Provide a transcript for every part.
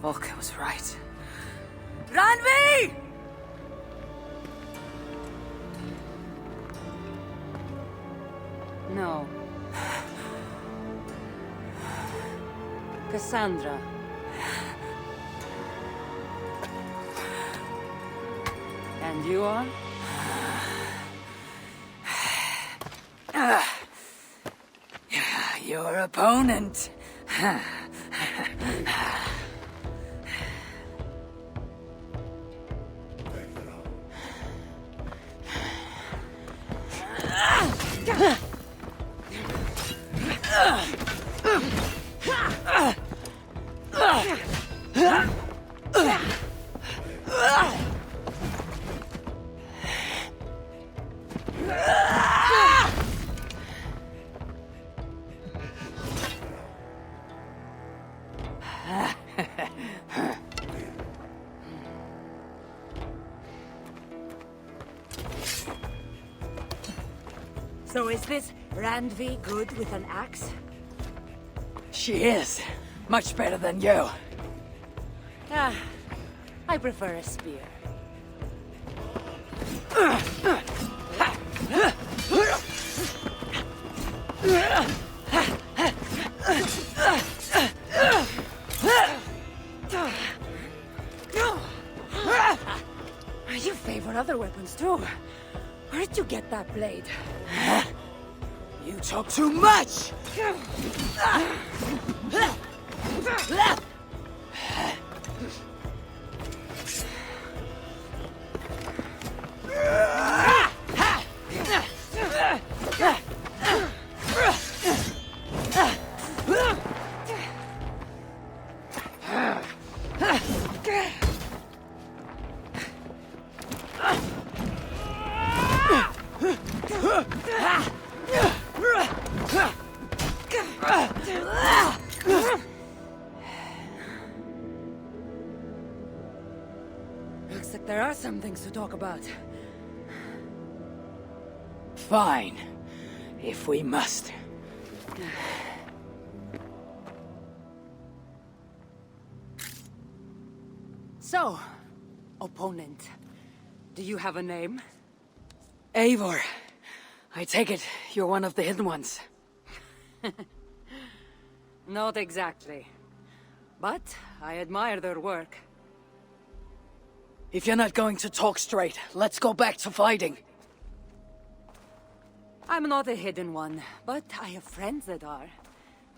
Volker was right. Randvi! No. Cassandra. And you are? Your opponent. So is this Randvi good with an axe? She is. Much better than you. Ah, I prefer a spear. You favor other weapons too. Where did you get that blade? You talk too much! Looks like there are some things to talk about. Fine. If we must. So, opponent, do you have a name? Eivor. I take it you're one of the hidden ones. Not exactly. But I admire their work. If you're not going to talk straight, let's go back to fighting. I'm not a hidden one, but I have friends that are.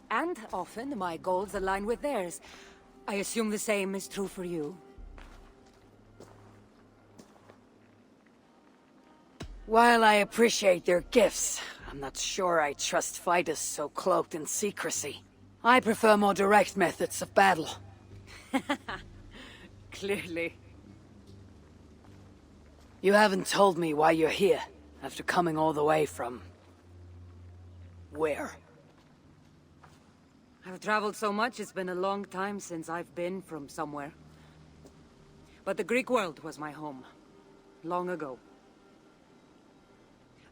And often my goals align with theirs. I assume the same is true for you. While I appreciate their gifts, I'm not sure I trust fighters so cloaked in secrecy. I prefer more direct methods of battle. Clearly. You haven't told me why you're here, after coming all the way from... where? I've traveled so much, it's been a long time since I've been from somewhere. But the Greek world was my home. Long ago.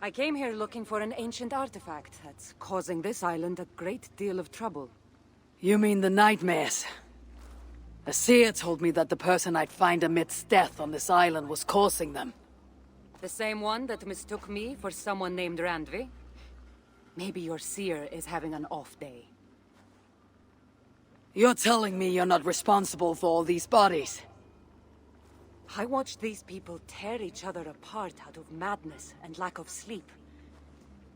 I came here looking for an ancient artifact that's causing this island a great deal of trouble. You mean the nightmares? A seer told me that the person I'd find amidst death on this island was causing them. The same one that mistook me for someone named Randvi? Maybe your seer is having an off day. You're telling me you're not responsible for all these bodies? I watched these people tear each other apart out of madness and lack of sleep.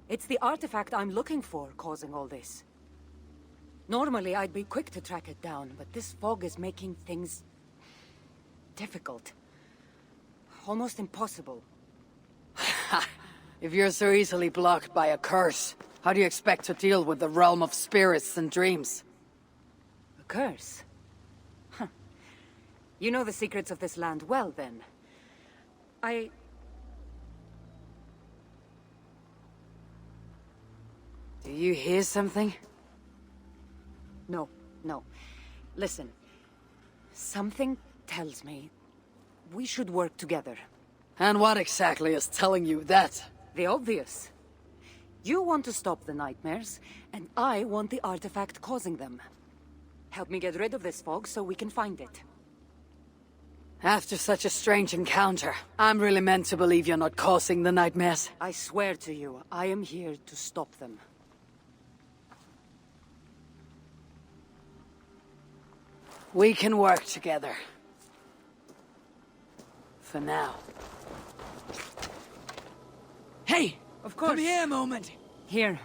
It's the artifact I'm looking for causing all this. Normally, I'd be quick to track it down, but this fog is making things... difficult. Almost impossible. If you're so easily blocked by a curse, how do you expect to deal with the realm of spirits and dreams? A curse? Huh. You know the secrets of this land well, then. Do you hear something? No. Listen. Something tells me we should work together. And what exactly is telling you that? The obvious. You want to stop the nightmares, and I want the artifact causing them. Help me get rid of this fog so we can find it. After such a strange encounter, I'm really meant to believe you're not causing the nightmares. I swear to you, I am here to stop them. We can work together. For now. Hey! Of course. Come here a moment! Here.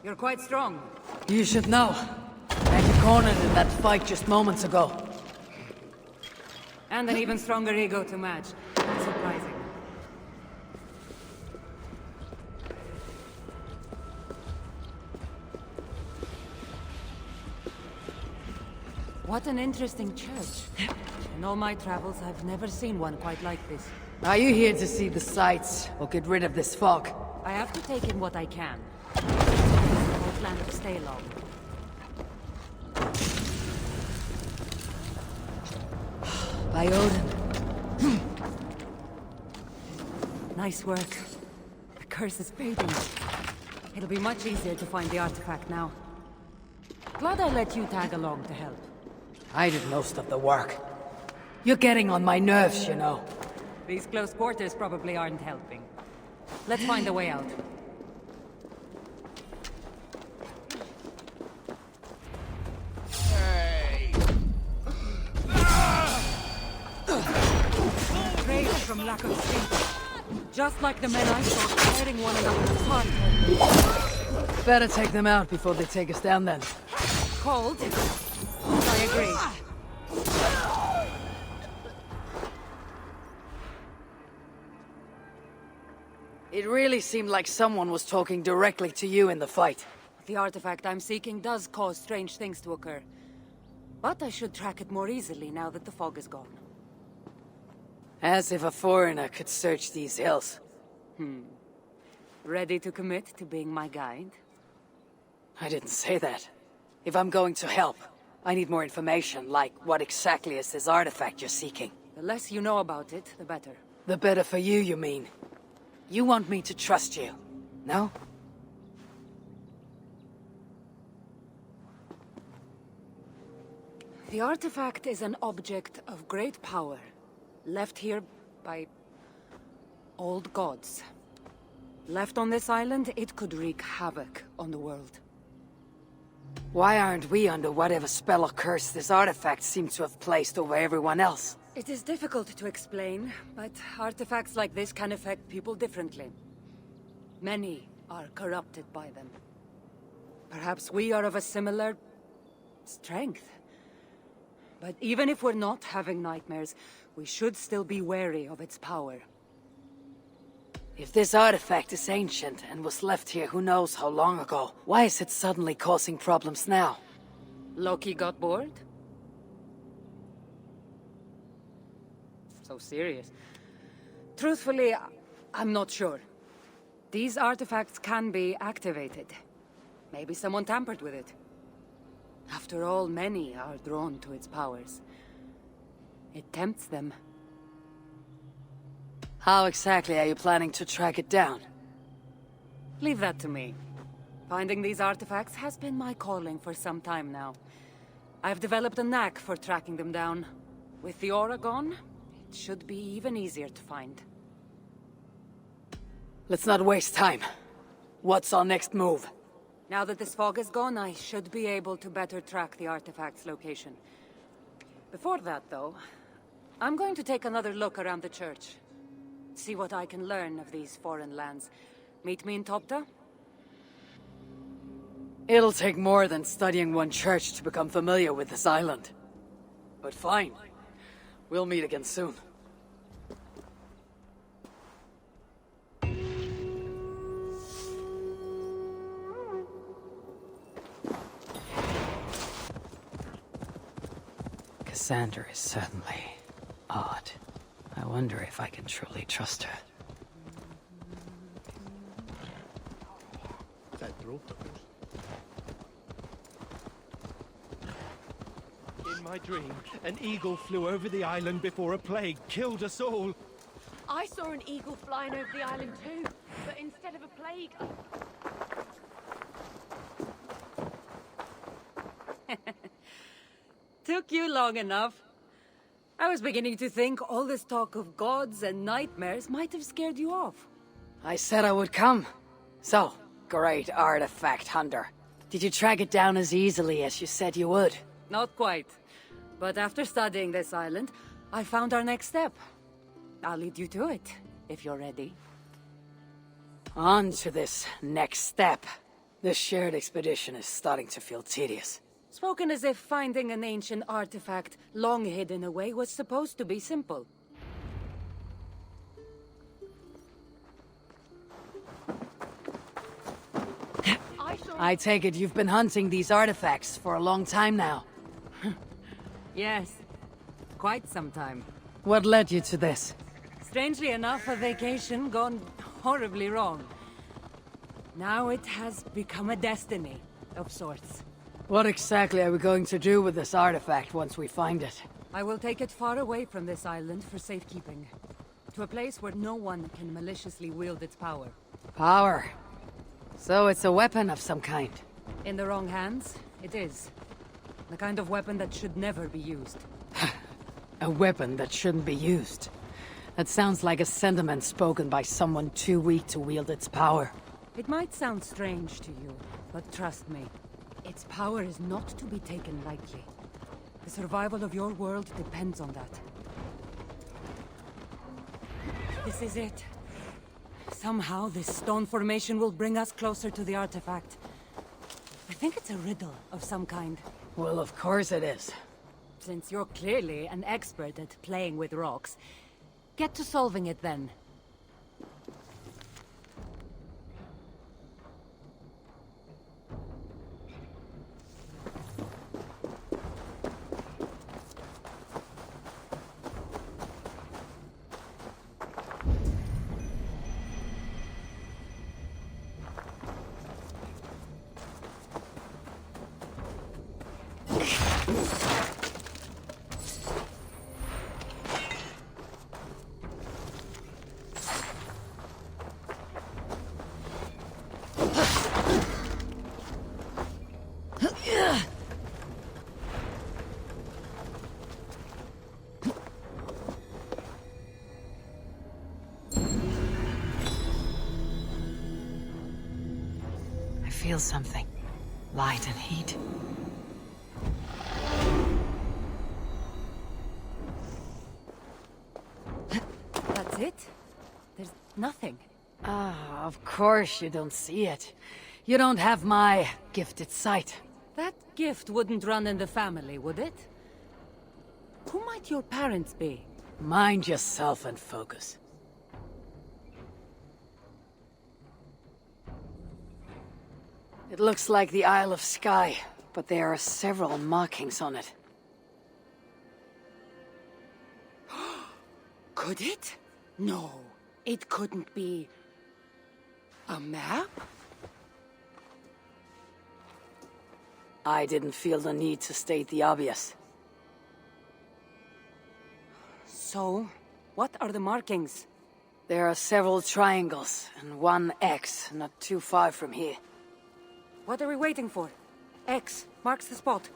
You're quite strong. You should know. I had you cornered in that fight just moments ago. And an even stronger ego to match. Not surprising. What an interesting church. In all my travels, I've never seen one quite like this. Are you here to see the sights, or get rid of this fog? I have to take in what I can. I don't plan to stay long. By Odin. Nice work. The curse is fading. It'll be much easier to find the artifact now. Glad I let you tag along to help. I did most of the work. You're getting on my nerves, you know. These close quarters probably aren't helping. Let's find a way out. Rage from lack of sleep. Just like the men I saw tearing one another apart. Better take them out before they take us down then. Cold? I agree. It really seemed like someone was talking directly to you in the fight. The artifact I'm seeking does cause strange things to occur. But I should track it more easily now that the fog is gone. As if a foreigner could search these hills. Ready to commit to being my guide? I didn't say that. If I'm going to help, I need more information, like what exactly is this artifact you're seeking? The less you know about it, the better. The better for you, you mean? You want me to trust you, no? The artifact is an object of great power, left here by old gods. Left on this island, it could wreak havoc on the world. Why aren't we under whatever spell or curse this artifact seems to have placed over everyone else? It is difficult to explain, but artifacts like this can affect people differently. Many are corrupted by them. Perhaps we are of a similar strength. But even if we're not having nightmares, we should still be wary of its power. If this artifact is ancient and was left here who knows how long ago, why is it suddenly causing problems now? Loki got bored? So serious. Truthfully, I'm not sure. These artifacts can be activated. Maybe someone tampered with it. After all, many are drawn to its powers. It tempts them. How exactly are you planning to track it down? Leave that to me. Finding these artifacts has been my calling for some time now. I've developed a knack for tracking them down. With the aura gone, it should be even easier to find. Let's not waste time. What's our next move? Now that this fog is gone, I should be able to better track the artifact's location. Before that, though, I'm going to take another look around the church. See what I can learn of these foreign lands. Meet me in Topta? It'll take more than studying one church to become familiar with this island. But fine. We'll meet again soon. Cassandra is certainly odd. I wonder if I can truly trust her. In my dream, an eagle flew over the island before a plague killed us all. I saw an eagle flying over the island too, but instead of a plague... took you long enough. I was beginning to think all this talk of gods and nightmares might have scared you off. I said I would come. So, great artifact hunter. Did you track it down as easily as you said you would? Not quite. But after studying this island, I found our next step. I'll lead you to it, if you're ready. On to this next step. This shared expedition is starting to feel tedious. Spoken as if finding an ancient artifact long hidden away was supposed to be simple. I take it you've been hunting these artifacts for a long time now. Yes, quite some time. What led you to this? Strangely enough, a vacation gone horribly wrong. Now it has become a destiny, of sorts. What exactly are we going to do with this artifact once we find it? I will take it far away from this island for safekeeping. To a place where no one can maliciously wield its power. Power. So it's a weapon of some kind. In the wrong hands, it is. The kind of weapon that should never be used. A weapon that shouldn't be used. That sounds like a sentiment spoken by someone too weak to wield its power. It might sound strange to you, but trust me, its power is not to be taken lightly. The survival of your world depends on that. This is it. Somehow, this stone formation will bring us closer to the artifact. I think it's a riddle of some kind. Well, of course it is. Since you're clearly an expert at playing with rocks, get to solving it then. I feel something. Light and heat. That's it? There's nothing. Ah, of course you don't see it. You don't have my gifted sight. That gift wouldn't run in the family, would it? Who might your parents be? Mind yourself and focus. It looks like the Isle of Skye, but there are several markings on it. Could it? No, it couldn't be... a map? I didn't feel the need to state the obvious. So, what are the markings? There are several triangles and one X not too far from here. What are we waiting for? X marks the spot.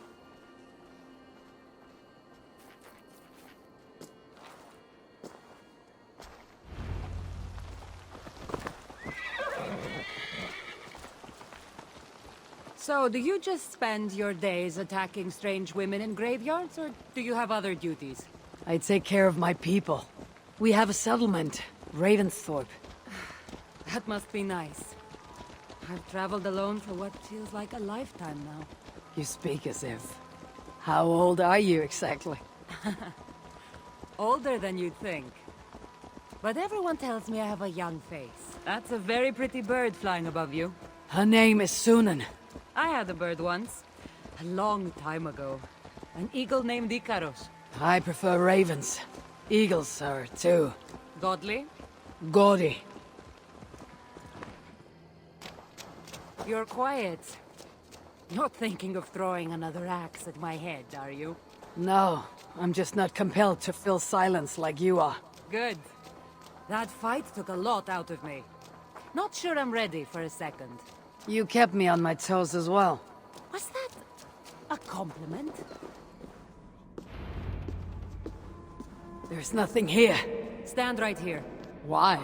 So, do you just spend your days attacking strange women in graveyards, or do you have other duties? I take care of my people. We have a settlement, Ravensthorpe. That must be nice. I've traveled alone for what feels like a lifetime now. You speak as if. How old are you exactly? Older than you'd think. But everyone tells me I have a young face. That's a very pretty bird flying above you. Her name is Sunan. I had a bird once. A long time ago. An eagle named Ikaros. I prefer ravens. Eagles are too. Godly? Gaudy. You're quiet. Not thinking of throwing another axe at my head, are you? No, I'm just not compelled to fill silence like you are. Good. That fight took a lot out of me. Not sure I'm ready for a second. You kept me on my toes as well. Was that a compliment? There's nothing here. Stand right here. Why?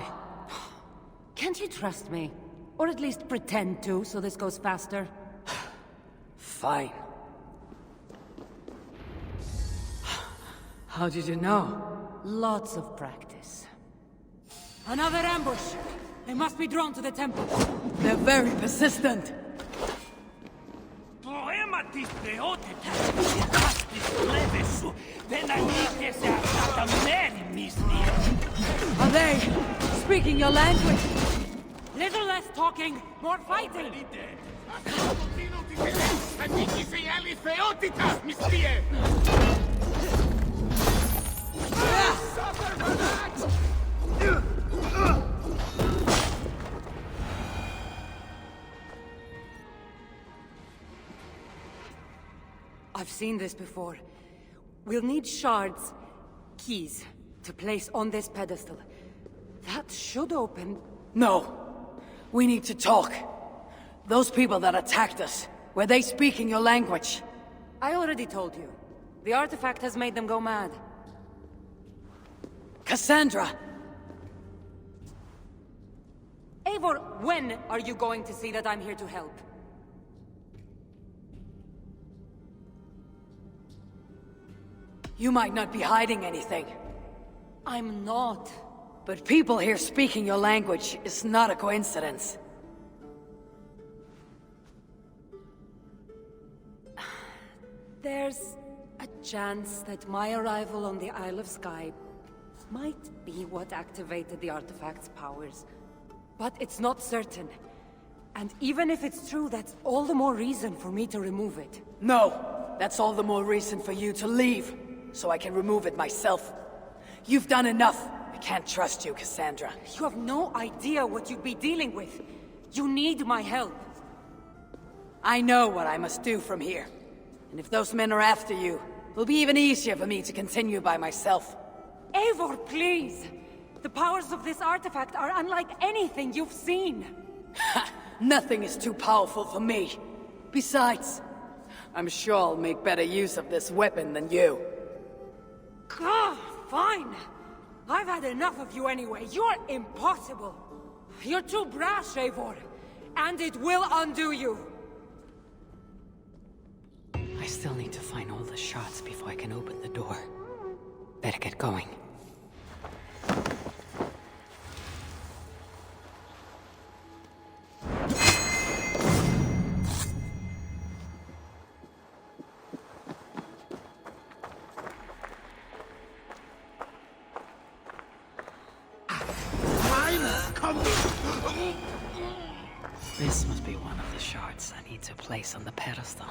Can't you trust me? Or at least pretend to, so this goes faster? Fine. How did you know? Lots of practice. Another ambush! They must be drawn to the temple. They're very persistent. Are they speaking your language? Little less talking, more fighting! I've seen this before. We'll need shards, keys, to place on this pedestal. That should open... No. We need to talk. Those people that attacked us, were they speaking your language? I already told you. The artifact has made them go mad. Cassandra! Eivor, when are you going to see that I'm here to help? You might not be hiding anything. I'm not. But people here speaking your language is not a coincidence. There's a chance that my arrival on the Isle of Skye might be what activated the artifact's powers. But it's not certain. And even if it's true, that's all the more reason for me to remove it. No! That's all the more reason for you to leave, so I can remove it myself. You've done enough. I can't trust you, Cassandra. You have no idea what you'd be dealing with. You need my help. I know what I must do from here. And if those men are after you, it'll be even easier for me to continue by myself. Eivor, please! The powers of this artifact are unlike anything you've seen. Nothing is too powerful for me. Besides, I'm sure I'll make better use of this weapon than you. Fine. I've had enough of you anyway. You're impossible. You're too brash, Eivor. And it will undo you. I still need to find all the shards before I can open the door. Better get going. This must be one of the shards I need to place on the pedestal.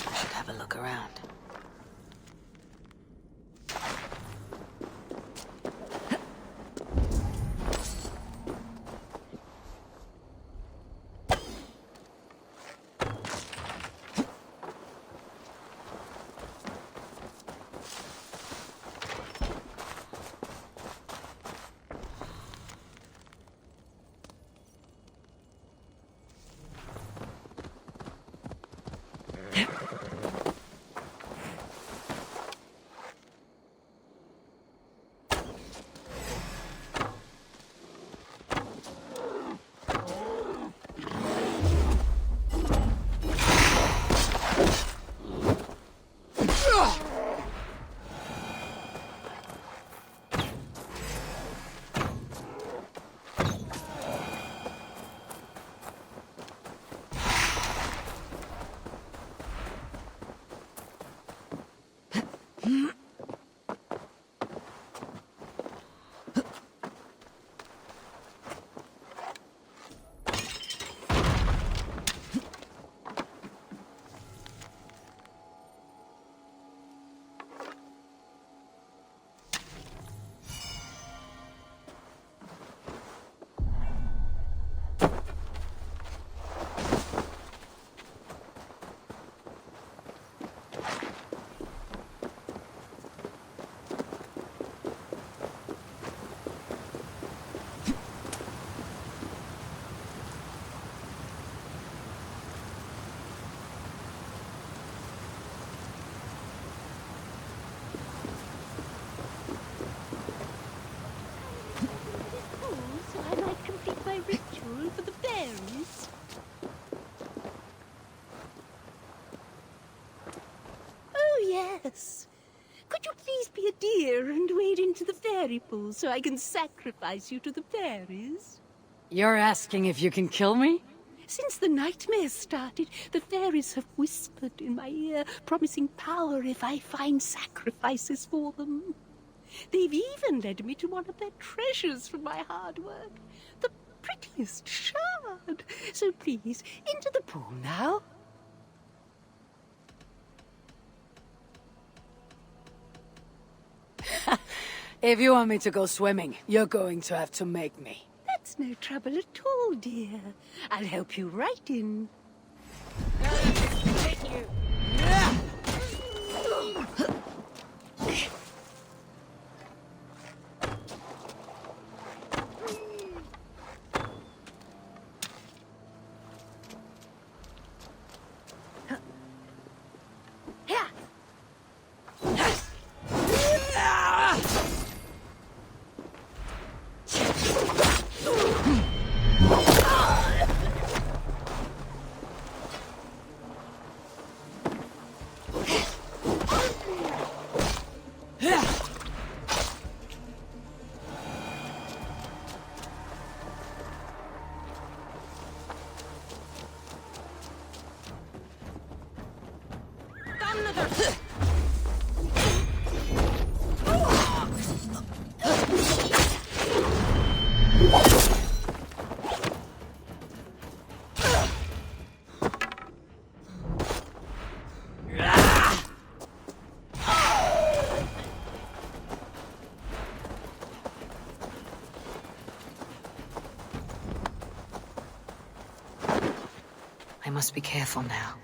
I should have a look around. yes. Could you please be a dear and wade into the fairy pool so I can sacrifice you to the fairies? You're asking if you can kill me? Since the nightmare started, the fairies have whispered in my ear, promising power if I find sacrifices for them. They've even led me to one of their treasures from my hard work, the prettiest shard. So please, into the pool now. If you want me to go swimming, you're going to have to make me. That's no trouble at all, dear. I'll help you right in. Thank you. I must be careful now.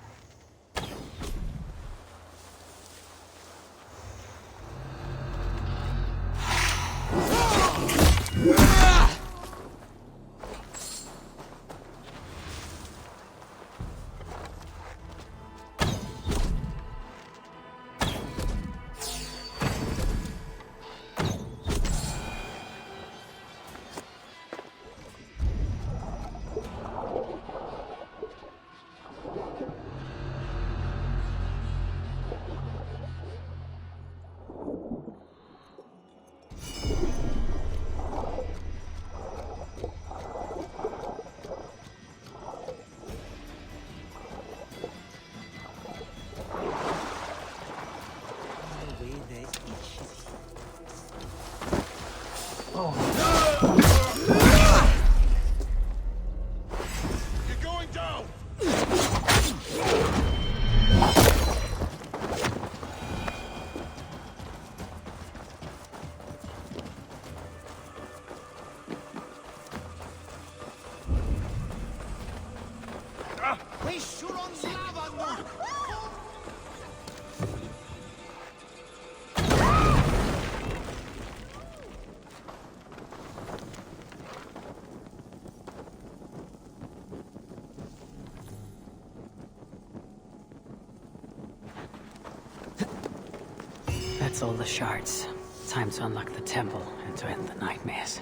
That's all the shards. Time to unlock the temple and to end the nightmares.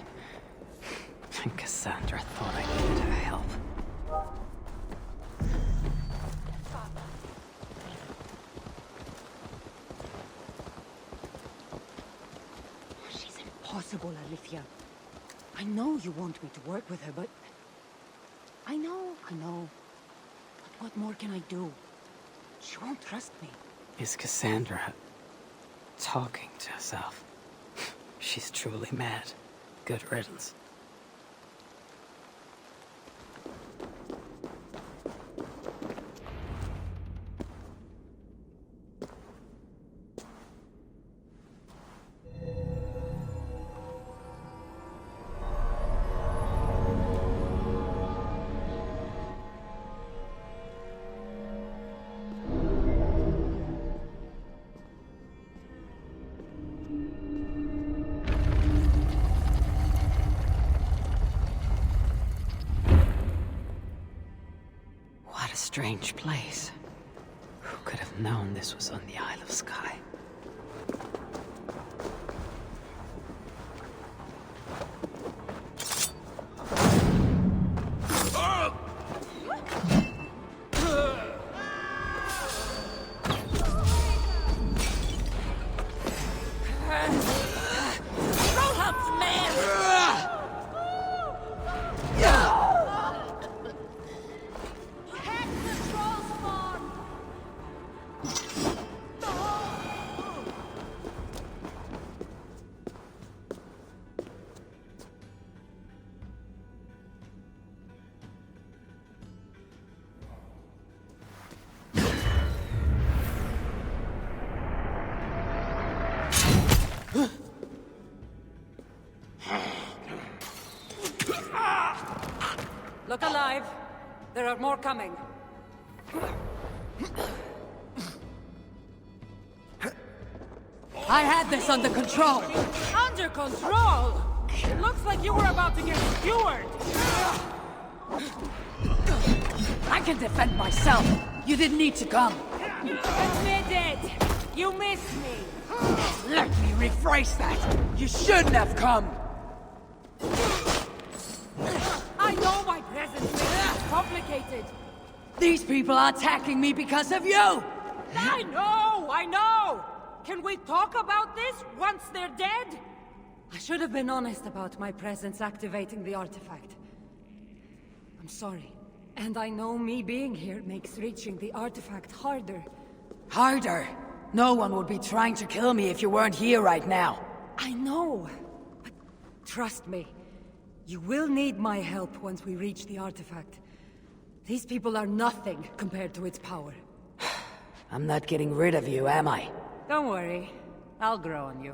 Cassandra thought I needed her help. She's impossible, Alithia. I know you want me to work with her, but... I know. But what more can I do? She won't trust me. Is Cassandra talking to herself? She's truly mad. Good riddance. Strange place. Who could have known this was on the Isle of Skye? alive. There are more coming. I had this under control! Under control? It looks like you were about to get skewered. I can defend myself! You didn't need to come! Admit it! You missed me! Let me rephrase that! You shouldn't have come! I know my presence makes it complicated! These people are attacking me because of you! I know! Can we talk about this once they're dead? I should have been honest about my presence activating the artifact. I'm sorry. And I know me being here makes reaching the artifact harder. Harder? No one would be trying to kill me if you weren't here right now. I know. But trust me, you will need my help once we reach the artifact. These people are nothing compared to its power. I'm not getting rid of you, am I? Don't worry. I'll grow on you.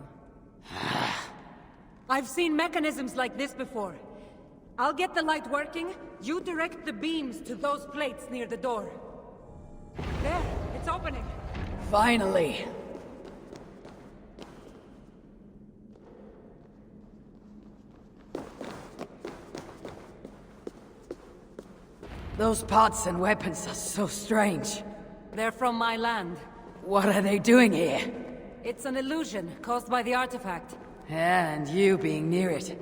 I've seen mechanisms like this before. I'll get the light working. You direct the beams to those plates near the door. There, it's opening. Finally! Those pots and weapons are so strange. They're from my land. What are they doing here? It's an illusion caused by the artifact. And you being near it.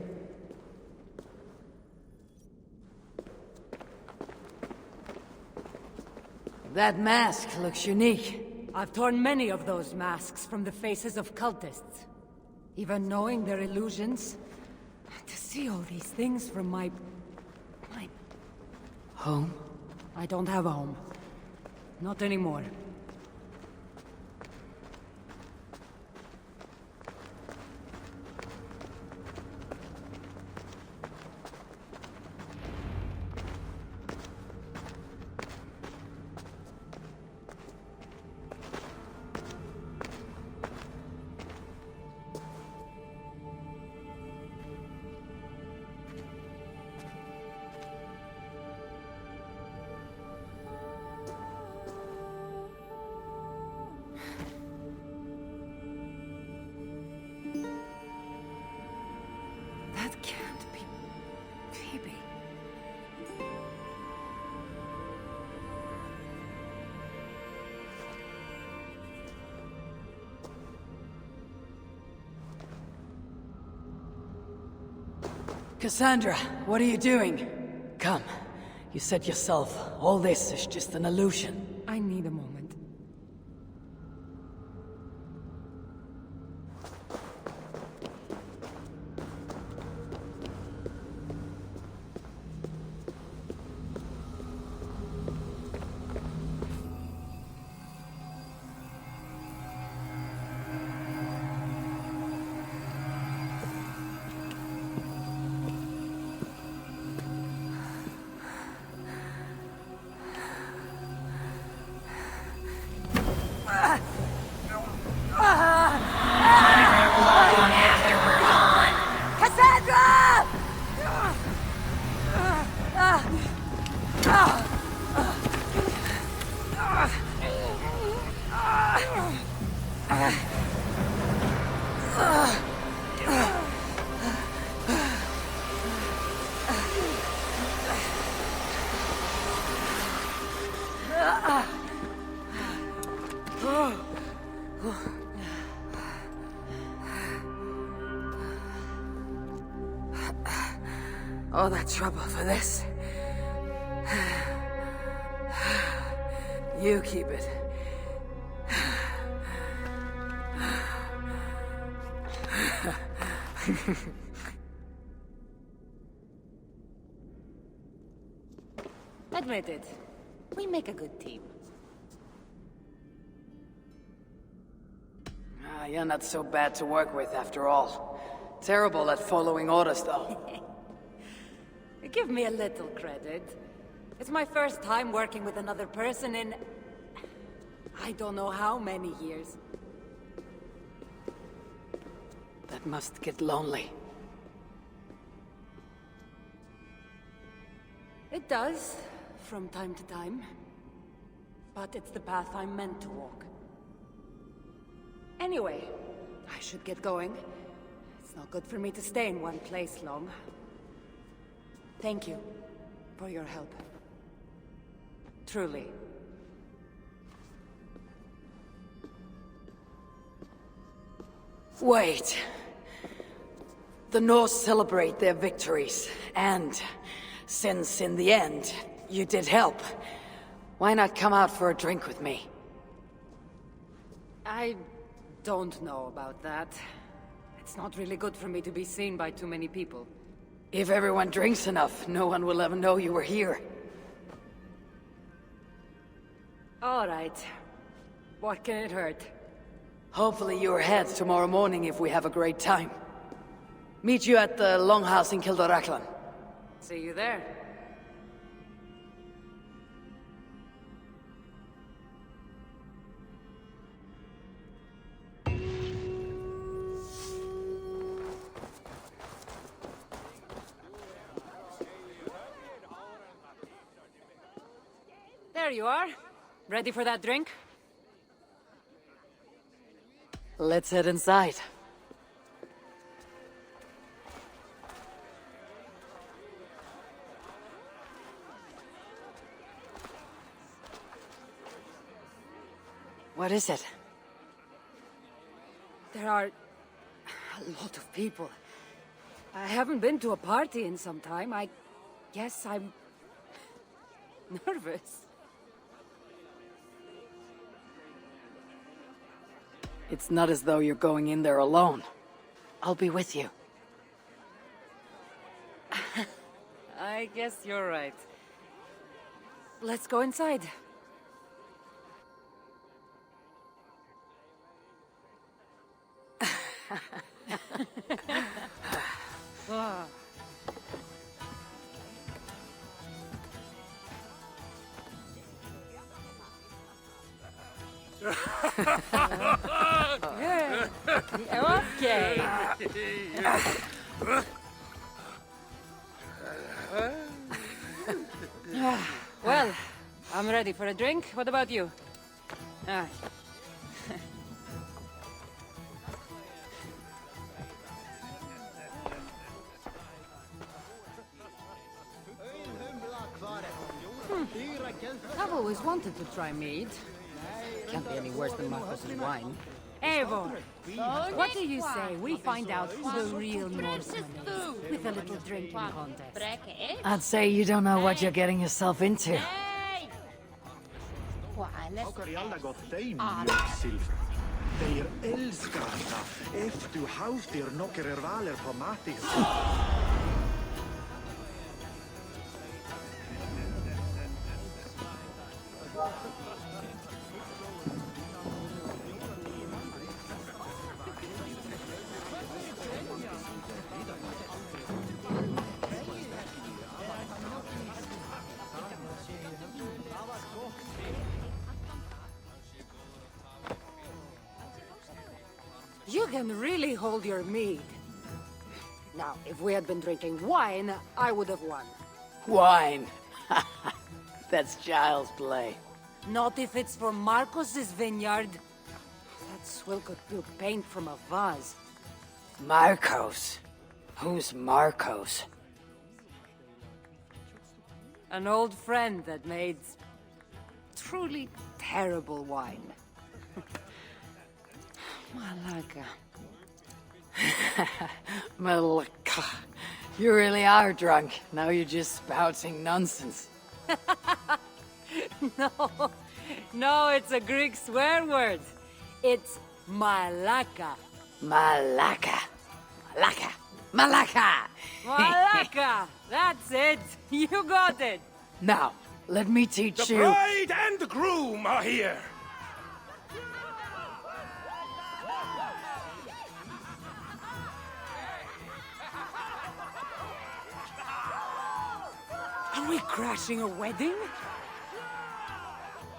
That mask looks unique. I've torn many of those masks from the faces of cultists. Even knowing they're illusions. To see all these things from my... Home? I don't have a home. Not anymore. That can't be... Phoebe. Cassandra, what are you doing? Come. You said yourself, all this is just an illusion. I need a moment. All that trouble for this. You keep it. Admit it. We make a good team. You're not so bad to work with after all. Terrible at following orders, though. Give me a little credit. It's my first time working with another person in... I don't know how many years. That must get lonely. It does, from time to time. But it's the path I'm meant to walk. Anyway, I should get going. It's not good for me to stay in one place long. Thank you for your help. Truly. Wait. The Norse celebrate their victories, and since in the end, you did help, why not come out for a drink with me? I don't know about that. It's not really good for me to be seen by too many people. If everyone drinks enough, no one will ever know you were here. All right. What can it hurt? Hopefully you're ahead tomorrow morning if we have a great time. Meet you at the Longhouse in Kildoraklan. See you there. There you are. Ready for that drink? Let's head inside. What is it? There are a lot of people. I haven't been to a party in some time. I guess I'm nervous. It's not as though you're going in there alone. I'll be with you. I guess you're right. Let's go inside. Ah. Okay. Well, I'm ready for a drink. What about you? Ah. I've always wanted to try mead. Can't be any worse than Marcos's wine. Eivor, what do you say we find out who the real Norseman is with a little drinking contest? I'd say you don't know what you're getting yourself into. How kan i alla gått dig mjölksilver? Deir älskarna, efter haustir nocker valer på matis. You can really hold your mead. Now, if we had been drinking wine, I would have won. Wine. That's child's play. Not if it's from Marcos's vineyard. That swill could puke paint from a vase. Marcos? Who's Marcos? An old friend that made truly terrible wine. Malaga. Malaka. You really are drunk. Now you're just spouting nonsense. No, it's a Greek swear word. It's malaka. Malaka. Malaka. Malaka. Malaka! That's it! You got it! Now, let me teach The you. bride and the groom are here! Are we crashing a wedding?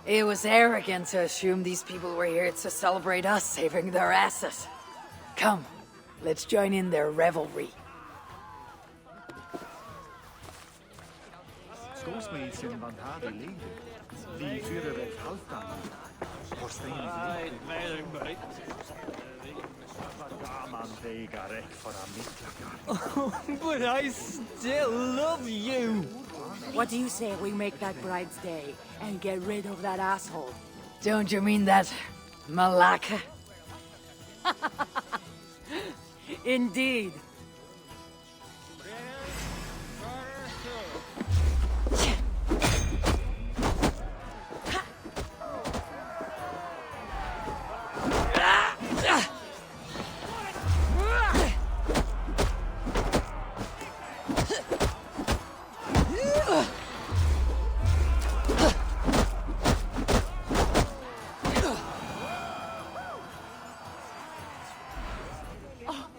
It was arrogant to assume these people were here to celebrate us saving their asses. Come, let's join in their revelry. Sen van här i livet. Vi fyrer väl haltan. På stenen glömde. Gaman vägar räck för mittlagar. But I still love you! What do you say we make that bride's day and get rid of that asshole? Don't you mean that Malaka? Indeed.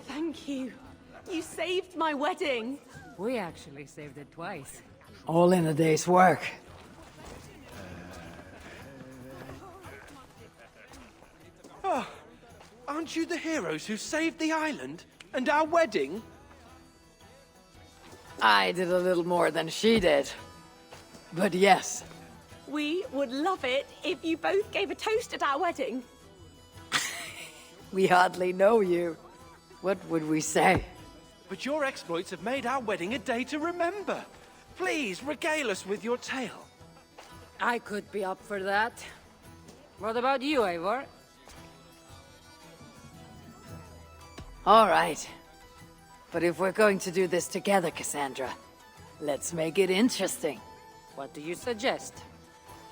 Thank you. You saved my wedding. We actually saved it twice. All in a day's work. Aren't you the heroes who saved the island? And our wedding? I did a little more than she did. But yes, We would love it if you both gave a toast at our wedding. we hardly know you. What would we say? But your exploits have made our wedding a day to remember. Please, regale us with your tale. I could be up for that. What about you, Eivor? All right. But if we're going to do this together, Cassandra, let's make it interesting. What do you suggest?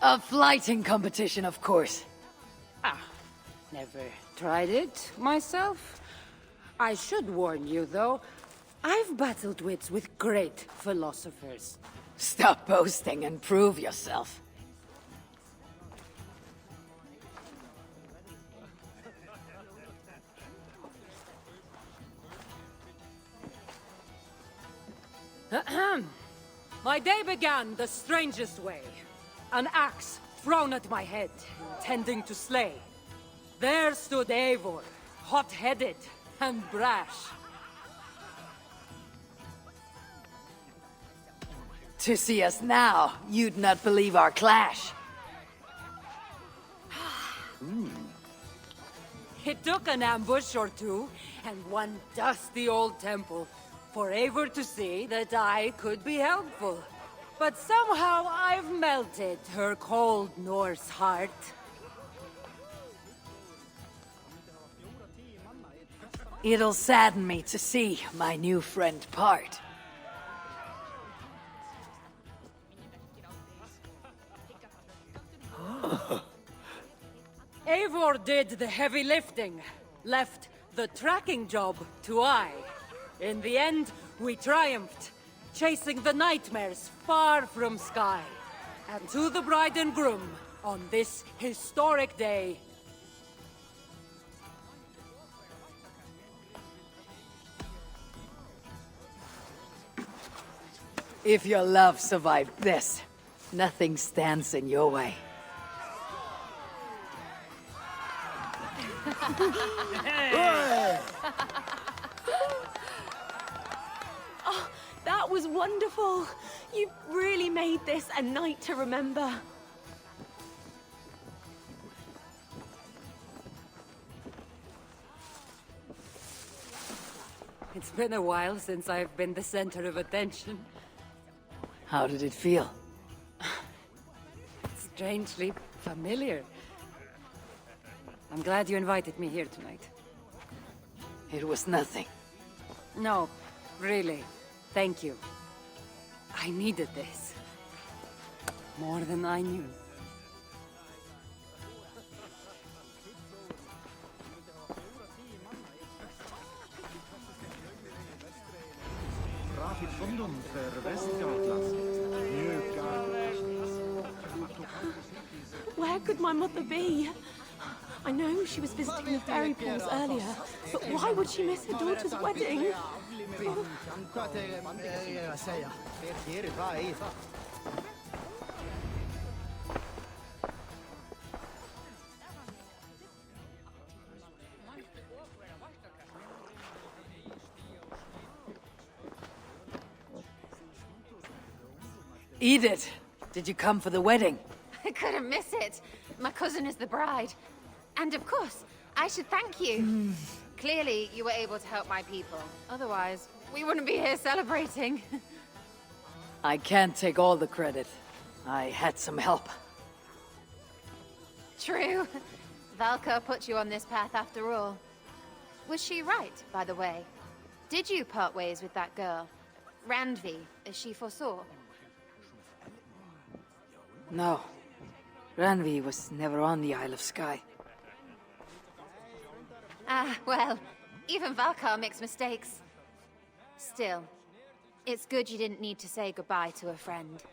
A flighting competition, of course. Never tried it myself. I should warn you, though. I've battled wits with great philosophers. Stop boasting and prove yourself. My day began the strangest way. An axe thrown at my head, intending to slay. There stood Eivor, hot-headed and brash. To see us now, you'd not believe our clash. It took an ambush or two, and one dusty old temple, for Eivor to see that I could be helpful. But somehow I've melted her cold Norse heart. It'll sadden me to see my new friend part. Eivor did the heavy lifting, left the tracking job to I. In the end, we triumphed, chasing the nightmares far from Sky. And to the bride and groom, on this historic day, If your love survived this, nothing stands in your way. That was wonderful. You really made this a night to remember. it's been a while since I've been the center of attention. How did it feel? Strangely familiar. I'm glad you invited me here tonight. It was nothing. No, really. Thank you. I needed this. More than I knew. Bra till London för Västgotland. Where could my mother be? I know she was visiting the fairy pools earlier, but why would she miss her daughter's wedding? Eat it. Did you come for the wedding? I couldn't miss it. My cousin is the bride. And of course, I should thank you. Clearly, you were able to help my people. Otherwise, we wouldn't be here celebrating. I can't take all the credit. I had some help. True. Valka put you on this path after all. Was she right, by the way? Did you part ways with that girl? Randvi, as she foresaw? No. Ranvi was never on the Isle of Skye. Ah, well, even Valkar makes mistakes. Still, it's good you didn't need to say goodbye to a friend.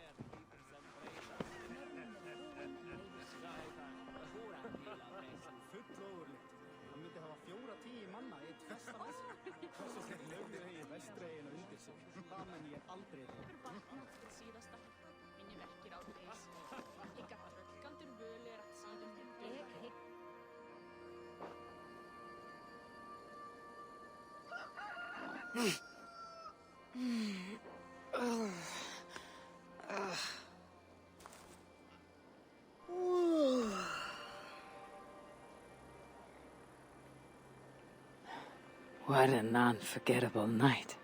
What an unforgettable night.